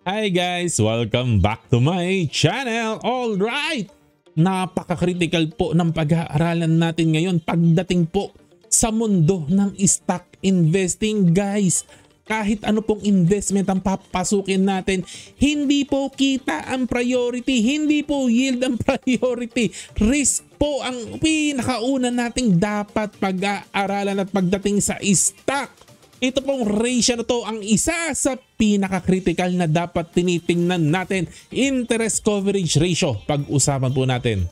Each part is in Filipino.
Hi guys! Welcome back to my channel! Alright! Napaka-critical po ng pag-aaralan natin ngayon pagdating po sa mundo ng stock investing guys. Kahit ano pong investment ang papasukin natin, hindi po kita ang priority, hindi po yield ang priority. Risk po ang pinakauna nating dapat pag-aaralan at pagdating sa stock. Ito pong ratio na to ang isa sa pinaka-critical na dapat tinitingnan natin. Interest coverage ratio. Pag-usapan po natin.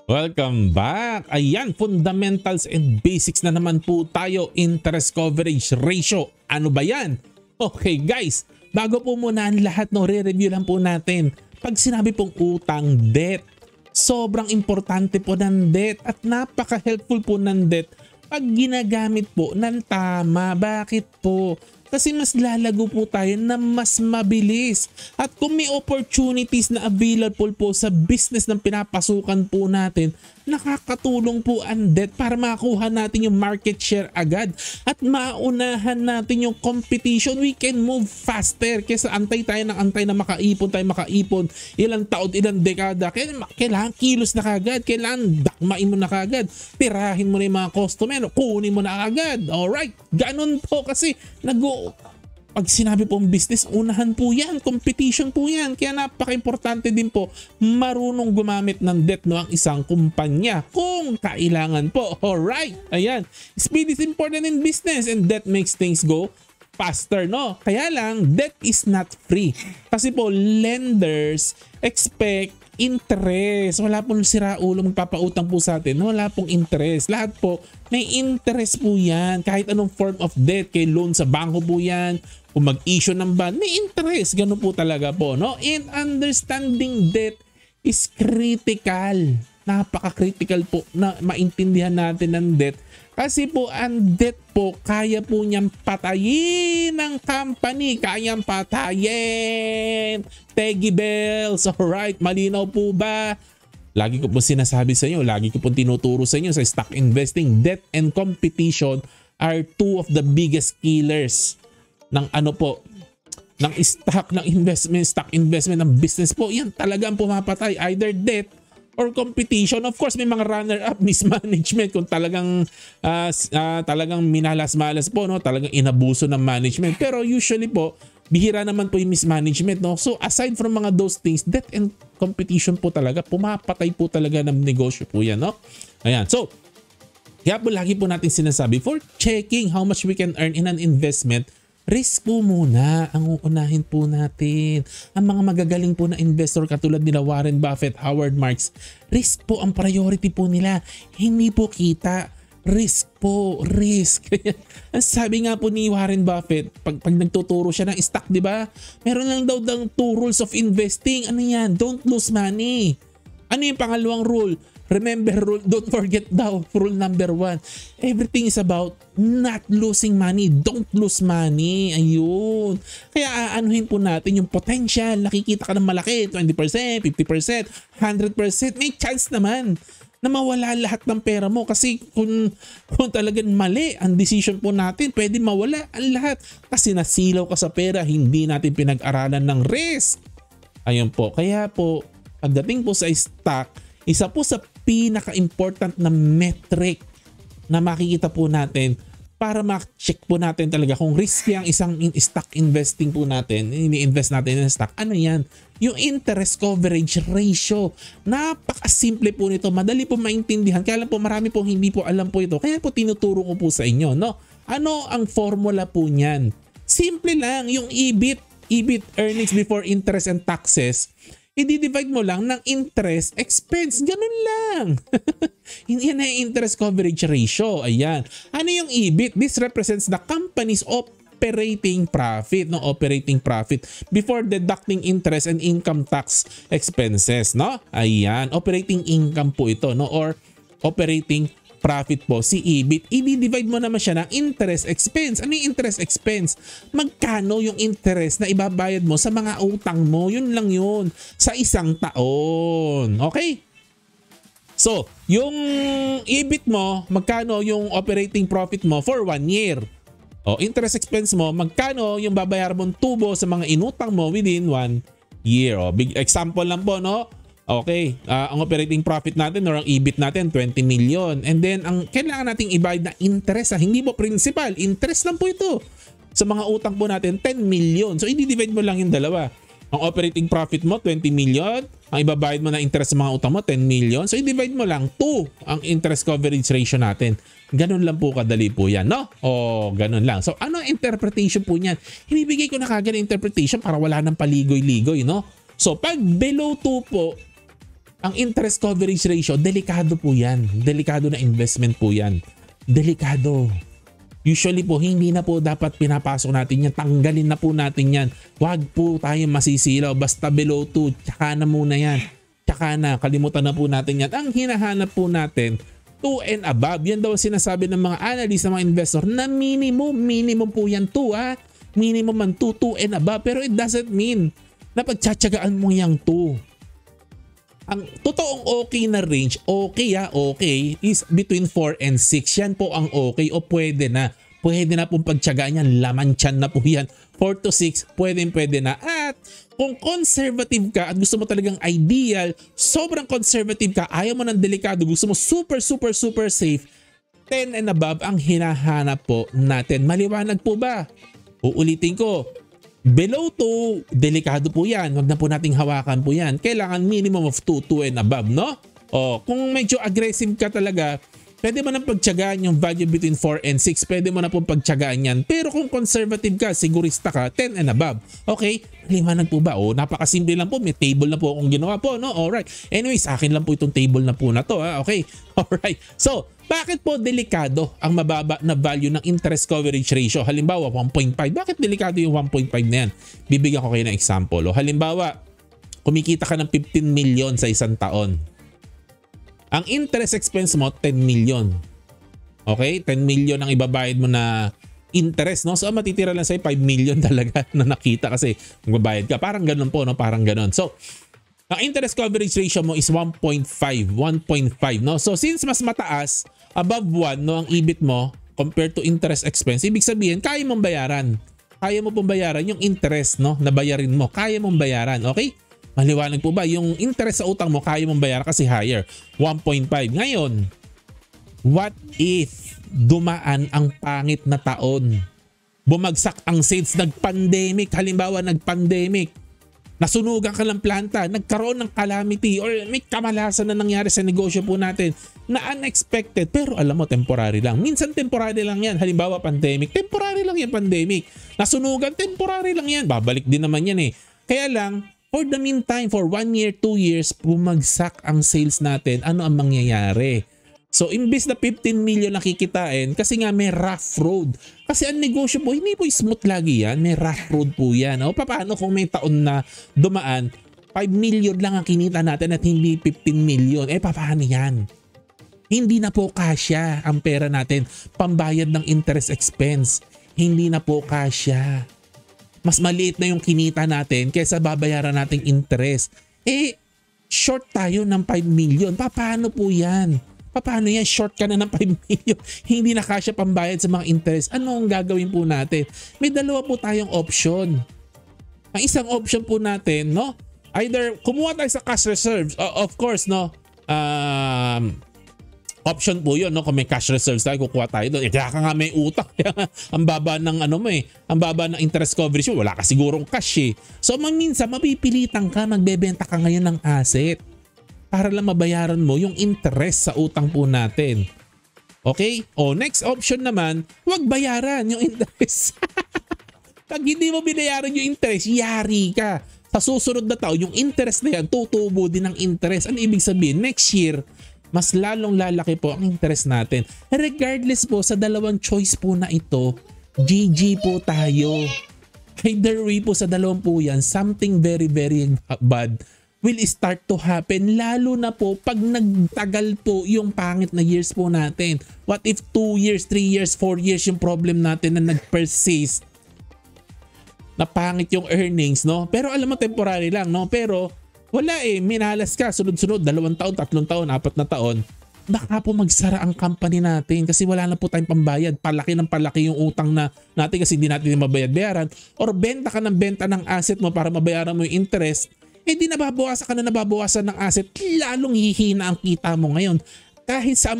Welcome back! Ayan, fundamentals and basics na naman po tayo. Interest coverage ratio. Ano ba yan? Okay guys, bago po muna ang lahat, re-review lang po natin. Pag sinabi pong utang, debt, sobrang importante po ng debt at napaka-helpful po ng debt pag ginagamit po ng tama. Bakit po? Kasi mas lalago po tayo na mas mabilis. At kung may opportunities na available po sa business ng pinapasukan po natin, nakakatulong po ang debt para makuha natin yung market share agad at maunahan natin yung competition. We can move faster kaysa antay tayo ng antay na makaipon ilang taon, ilang dekada. Kailangan kilos na kagad, kailangan dakmain mo na kagad, tirahin mo na yung mga customer, kunin mo na kagad. Alright, ganun po kasi pag sinabi pong business, unahan po yan, competition po yan. Kaya napaka-importante din po marunong gumamit ng debt ang isang kumpanya kung kailangan po. Alright, ayan. Speed is important in business and debt makes things go faster, no? Kaya lang, debt is not free. Kasi po, lenders expect interest. Wala pong siraulo magpapautang po sa atin. Wala pong interest. Lahat po, may interest po yan. Kahit anong form of debt, kay loan sa bangko po yan, kung mag-issue ng bond, may interest. Ganun po talaga po, no? And understanding debt is critical. Napaka-critical po na maintindihan natin ng debt. Kasi po ang debt po, kaya po niyang patayin ng company. Kayang patayin. Teggy bells. Alright, malinaw po ba? Lagi ko po sinasabi sa inyo, lagi ko po tinuturo sa inyo sa stock investing, debt and competition are two of the biggest killers ng ng stock investment ng business po. Yan talaga ang pumapatay, either debt or competition. Of course, may mga runner-up, mismanagement kung talagang minalas-malas po, no? Talagang inabuso ng management. Pero usually po, bihira naman po yung mismanagement, no? So aside from mga those things, debt and competition po talaga, pumapatay po talaga ng negosyo po yan, no? Ayan. So, kaya po lagi po natin sinasabi, for checking how much we can earn in an investment, risk po muna ang uunahin po natin. Ang mga magagaling po na investor katulad nila Warren Buffett, Howard Marks, risk po ang priority po nila. Hindi po kita. Risk po, risk. Ang sabi nga po ni Warren Buffett, pag nagtuturo siya ng stock, di ba? Meron lang daw 2 rules of investing. Ano yan? Don't lose money. Ano yung pangalawang rule? Remember, don't forget daw, rule number 1. Everything is about not losing money. Don't lose money. Ayun. Kaya aanuhin po natin yung potential. Nakikita ka ng malaki, 20%, 50%, 100%. May chance naman na mawala lahat ng pera mo. Kasi kung talagang mali ang decision po natin, pwede mawala ang lahat. Kasi nasilaw ka sa pera, hindi natin pinag-aralan ng risk. Ayun po. Kaya po, pagdating po sa stock, isa po sa pinaka-important na metric na makikita po natin para ma-check po natin talaga kung risky ang isang stock investing po natin, ini-invest natin in stock. Ano yan? Yung interest coverage ratio. Napaka-simple po nito. Madali po maintindihan. Kaya lang po marami po hindi po alam po ito. Kaya po tinuturo ko po sa inyo, no? Ano ang formula po niyan? Simple lang. Yung EBIT, earnings before interest and taxes, i-divide mo lang ng interest expense. Ganun lang. Yan na yung interest coverage ratio. Ayan. Ano yung EBIT? This represents the company's operating profit. No? Operating profit before deducting interest and income tax expenses. No? Ayan. Operating income po ito. No? Or operating profit po, si EBIT, i-divide mo naman siya ng interest expense. Ano yung interest expense? Magkano yung interest na ibabayad mo sa mga utang mo? Yun lang yun. Sa isang taon. Okay? So, yung EBIT mo, magkano yung operating profit mo for 1 year? O, interest expense mo, magkano yung babayar mong tubo sa mga inutang mo within 1 year? O, big example lang po, no? Okay, ang operating profit natin or ang EBIT natin 20 million. And then ang kailangan nating ibayad na interest, hindi po principal, interest lang po ito. Sa mga utang po natin 10 million. So i-divide mo lang yung dalawa. Ang operating profit mo 20 million, ang ibabayad mo na interest sa mga utang mo 10 million. So i-divide mo lang 2 ang interest coverage ratio natin. Ganun lang po kadali po yan, no? O ganun lang. So ano ang interpretation po niyan? Hinibigay ko na kagad ang interpretation para wala nang paligoy-ligoy, no? So pag below 2 po, ang interest coverage ratio, delikado po yan. Delikado na investment po yan. Delikado. Usually po, hindi na po dapat pinapasok natin yan. Tanggalin na po natin yan. Huwag po tayo masisilaw. Basta below 2, tsaka na muna yan. Tsaka na, kalimutan na po natin yan. Ang hinahanap po natin, 2 and above. Yan daw sinasabi ng mga analyst, ng mga investor, na minimum po yan 2 ha. Minimum man 2 and above. Pero it doesn't mean na pagtsatsagaan mo yung 2. Ang totoong okay na range, okay is between 4 and 6. Yan po ang okay o pwede na. Pwede na pong pagtsagaan yan. Laman tiyan na po yan. 4 to 6, pwede na. At kung conservative ka at gusto mo talagang ideal, sobrang conservative ka, ayaw mo ng delikado, gusto mo super safe, 10 and above ang hinahanap po natin. Maliwanag po ba? Uulitin ko. Below 2, delikado po yan. Huwag na po nating hawakan po yan. Kailangan minimum of 2 and above, no? O, kung medyo aggressive ka talaga, pwede mo na pagtsagaan yung value between 4 and 6. Pwede mo na po pagtsagaan yan. Pero kung conservative ka, sigurista ka, 10 and above. Okay? Liwanag po ba? O, napakasimple lang po. May table na po akong ginawa po, no? Alright. Anyways, akin lang po itong table na po na to, ha? Okay? Alright. So, bakit po delikado ang mababa na value ng interest coverage ratio? Halimbawa, 1.5. Bakit delikado yung 1.5 na yan? Bibigyan ko kayo ng example. O, halimbawa, kumikita ka ng 15 million sa isang taon. Ang interest expense mo, 10 million. Okay? 10 million ang ibabayad mo na interest, no? So, matitira lang sa'yo 5 million talaga na nakita kasi magbabayad ka. Parang ganun po, no? Parang ganun. So, ang interest coverage ratio mo is 1.5, no? So, since mas mataas, above 1, no, ang EBIT mo compared to interest expense, ibig sabihin, kaya mong bayaran. Kaya mo pong bayaran yung interest, no, na bayarin mo. Kaya mong bayaran, okay? Maliwanag po ba? Yung interest sa utang mo, kaya mong bayaran kasi higher, 1.5. Ngayon, what if dumaan ang pangit na taon? Bumagsak ang sales, nag-pandemic, halimbawa nag-pandemic, nasunugan ka ng planta, nagkaroon ng calamity or may kamalasan na nangyari sa negosyo po natin na unexpected, pero alam mo temporary lang. Minsan temporary lang yan. Halimbawa pandemic, temporary lang yan pandemic. Nasunugan, temporary lang yan. Babalik din naman yan eh. Kaya lang, for the meantime, for 1 year, 2 years, bumagsak ang sales natin. Ano ang mangyayari? So, imbis na 15 million nakikitain, kasi nga may rough road. Kasi ang negosyo po, hindi po smooth lagi yan. May rough road po yan. O paano kung may taon na dumaan, 5 million lang ang kinita natin at hindi 15 million. Paano yan? Hindi na po kasya ang pera natin. Pambayad ng interest expense. Hindi na po kasya. Mas maliit na yung kinita natin kaysa babayaran nating interest. Short tayo ng 5 million. Paano po yan? Paano yan? Short ka na ng 5 million. Hindi na kasya pambayad sa mga interest. Ano ang gagawin po natin? May dalawa po tayong option. Ang isang option po natin, no? Either kumuha tayo sa cash reserves. Of course, no? Option po yun, no? Kung may cash reserves tayo, kukuha tayo doon. Kaya ka nga may utang. Ang baba ng ang baba ng interest coverage mo. Wala ka sigurong cash eh. So minsan mapipilitan ka, magbebenta ka ngayon ng asset para lang mabayaran mo yung interest sa utang po natin. Okay? Next option naman, huwag bayaran yung interest. Pag hindi mo binayaran yung interest, yari ka. Sa susunod na taon, yung interest na yan, tutubo din ng interest. Ano ibig sabihin? Next year, mas lalong lalaki po ang interest natin. Regardless po, sa dalawang choice po na ito, GG po tayo. Either way po sa dalawang po yan, something very bad will start to happen, lalo na po pag nagtagal po yung pangit na years po natin. What if 2 years, 3 years, 4 years yung problem natin na nag-persist, na pangit yung earnings, no? Pero alam mo, temporary lang, no? Pero wala minalas ka sunod-sunod, 2 taon, 3 taon, 4 na taon, baka po magsara ang company natin kasi wala na po tayong pambayad. Palaki ng palaki yung utang na natin kasi hindi natin mabayad-bayaran, or benta ka ng benta ng asset mo para mabayaran mo yung interest, di nababawasan ka na nababawasan ng asset, lalong hihina ang kita mo ngayon. Kahit sa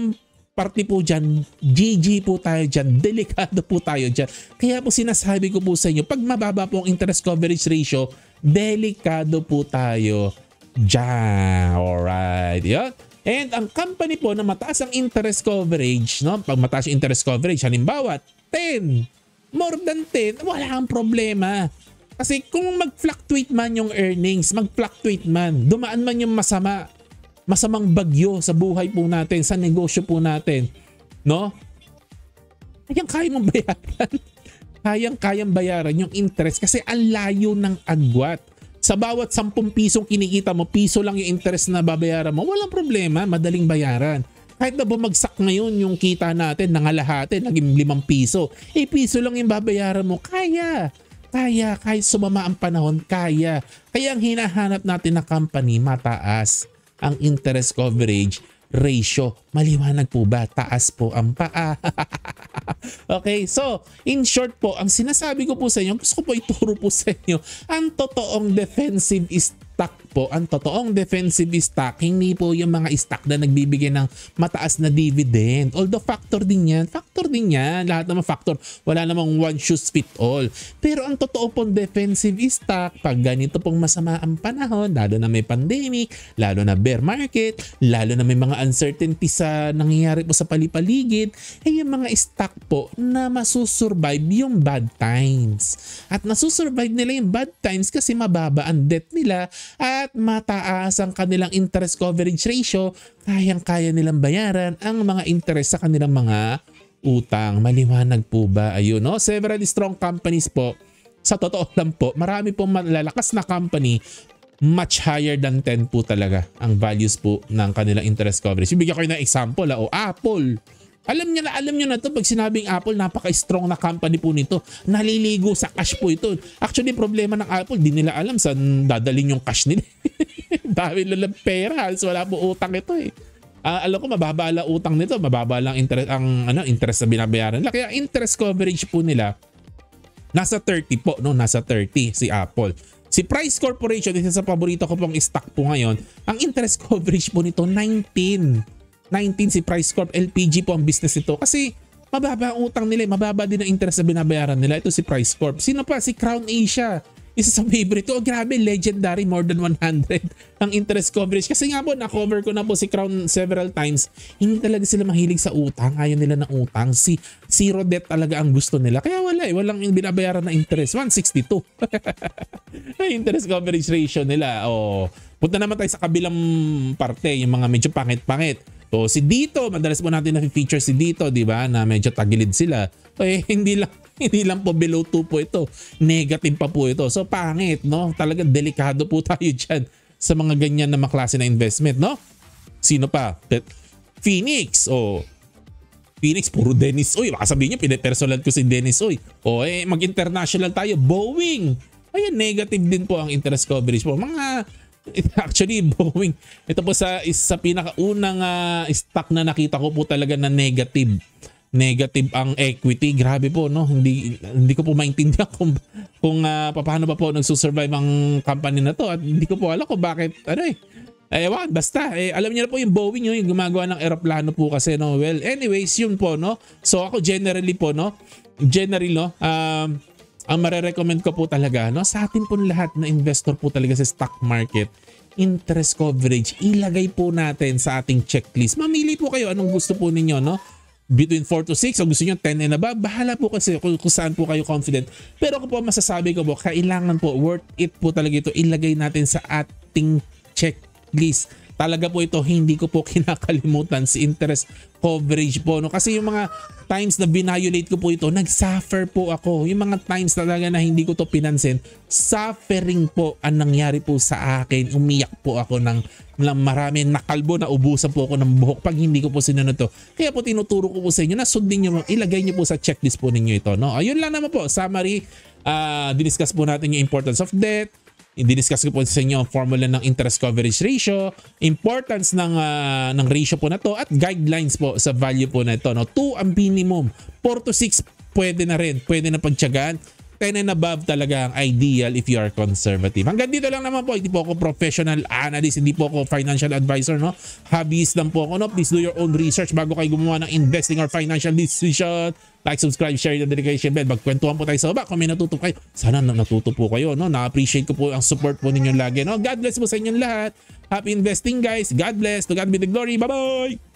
parte po dyan, GG po tayo dyan, delikado po tayo dyan. Kaya po sinasabi ko po sa inyo, pag mababa po ang interest coverage ratio, delikado po tayo dyan. Alright, yun. And ang company po na mataas ang interest coverage, no? Pag mataas yung interest coverage, halimbawa 10, more than 10, wala kang problema. Kasi kung mag-fluctuate man yung earnings, mag-fluctuate man, dumaan man yung masamang bagyo sa buhay po natin, sa negosyo po natin, no? Kaya mong bayaran. Kayang bayaran yung interest kasi ang layo ng agwat. Sa bawat 10 pisong kinikita mo, piso lang yung interest na babayaran mo, walang problema, madaling bayaran. Kahit na bumagsak ngayon yung kita natin, nangalahati, naging 5 piso, piso lang yung babayaran mo, kaya kahit sumama ang panahon, kaya. Kaya ang hinahanap natin na company, mataas ang interest coverage ratio. Maliwanag po ba? Taas po ang paa. Okay, so in short po, ang sinasabi ko po sa inyo, gusto ko po ituro po sa inyo, ang totoong defensive stock po, ang totoong defensive stock, hindi po yung mga stock na nagbibigay ng mataas na dividend. Although factor din yan, lahat naman factor, wala namang one shoes fit all. Pero ang totoo pong defensive stock, pag ganito pong masama ang panahon, lalo na may pandemic, lalo na bear market, lalo na may mga uncertainty sa nangyayari po sa palipaligid, yung mga stock po na masusurvive yung bad times. At nasusurvive nila yung bad times kasi mababa ang debt nila at mataas ang kanilang interest coverage ratio, kayang-kaya nilang bayaran ang mga interest sa kanilang mga utang. Maliwanag po ba? Ayun, no? Several strong companies po, sa totoo lang po, marami pong malalakas na company, much higher than 10 po talaga ang values po ng kanilang interest coverage. Bigyan ko ng example, Apple. Alam nyo na to, pag sinabing Apple, napaka-strong na company po nito. Naliligo sa cash po ito. Actually, problema ng Apple, di nila alam saan dadalhin yung cash nila. Dahil lang pera, so wala po utang ito alam ko mababa lang utang nito, mababa lang interest interest na binabayaran nila. Kaya interest coverage po nila nasa 30 po, no, nasa 30 si Apple. Si Price Corporation, isa sa paborito ko pong stock po ngayon, ang interest coverage po nito 19 si Price Corp. LPG po ang business nito kasi mababa ang utang nila, mababa din ang interest na binabayaran nila. Ito si Price Corp. Sino pa? Si Crown Asia. Isa sa favorite. Grabe, legendary, more than 100 ang interest coverage. Kasi nga po, na-cover ko na po si Crown several times. Hindi talaga sila mahilig sa utang. Ayaw nila ng utang. Zero debt talaga ang gusto nila. Kaya walang binabayaran na interest. 162. Ay, interest coverage ratio nila. Punta naman tayo sa kabilang parte, yung mga medyo pangit-pangit. Si Dito, madalas po natin na-feature si Dito, di ba? Na medyo tagilid sila. Hindi lang po below 2 po ito. Negative pa po ito. So pangit, no? Talagang delikado po tayo dyan sa mga ganyan na maklase na investment, no? Sino pa? Phoenix. Phoenix, puro Dennis Uy. Baka sabihin niyo, pinapersonal ko si Dennis Uy. Mag-international tayo. Boeing. Ayan, negative din po ang interest coverage po. Actually, Boeing, ito po sa pinakaunang stock na nakita ko po talaga na negative ang equity. Grabe po, no? Hindi ko po maintindihan kung paano pa po nagsusurvive ang company na to, at hindi ko po alam kung bakit basta alam niyo na po yung Boeing, yung gumagawa ng eroplano po kasi, no? Well, anyways, yun po, no? So ako generally, ang marerecommend ko po talaga, no, sa atin po lahat na investor po talaga sa stock market, interest coverage, ilagay po natin sa ating checklist. Mamili po kayo anong gusto po ninyo, no? Between 4 to 6, o gusto nyo 10 and above, bahala po kasi kung saan po kayo confident. Pero kung po masasabi ko po, kailangan po, worth it po talaga ito, ilagay natin sa ating checklist. Talaga po ito, hindi ko po kinakalimutan si interest coverage po, no? Kasi yung mga times na violate ko po ito, nag-suffer po ako. Yung mga times talaga na hindi ko to pinansin, suffering po ang nangyari po sa akin. Umiyak po ako ng marami, nakalbo, na ubusan po ako ng buhok pag hindi ko po sinunod to. Kaya po tinuturo ko po sa inyo na sundin nyo, ilagay nyo po sa checklist po ninyo ito. No? Ayun lang naman po, summary. Diniscuss po natin yung importance of debt. I-discuss ko po sa inyo ang formula ng interest coverage ratio, importance ng ratio po na to, at guidelines po sa value po na ito. No? 2 ang minimum, 4 to 6 pwede na rin, pwede na pagtiyagaan. 10 and above talaga ang ideal if you are conservative. Hanggang dito lang naman po. Hindi po ako professional analyst, hindi po ako financial advisor. No? Hobbies lang po ako. No? Please do your own research bago kayo gumawa ng investing or financial decision. Like, subscribe, share the notification bell. Magkwentuhan po tayo sa baba kung may natuto kayo. Sana natuto po kayo. No? Na-appreciate ko po ang support po ninyo lagi. No? God bless po sa inyong lahat. Happy investing guys. God bless. To God be the glory. Bye-bye!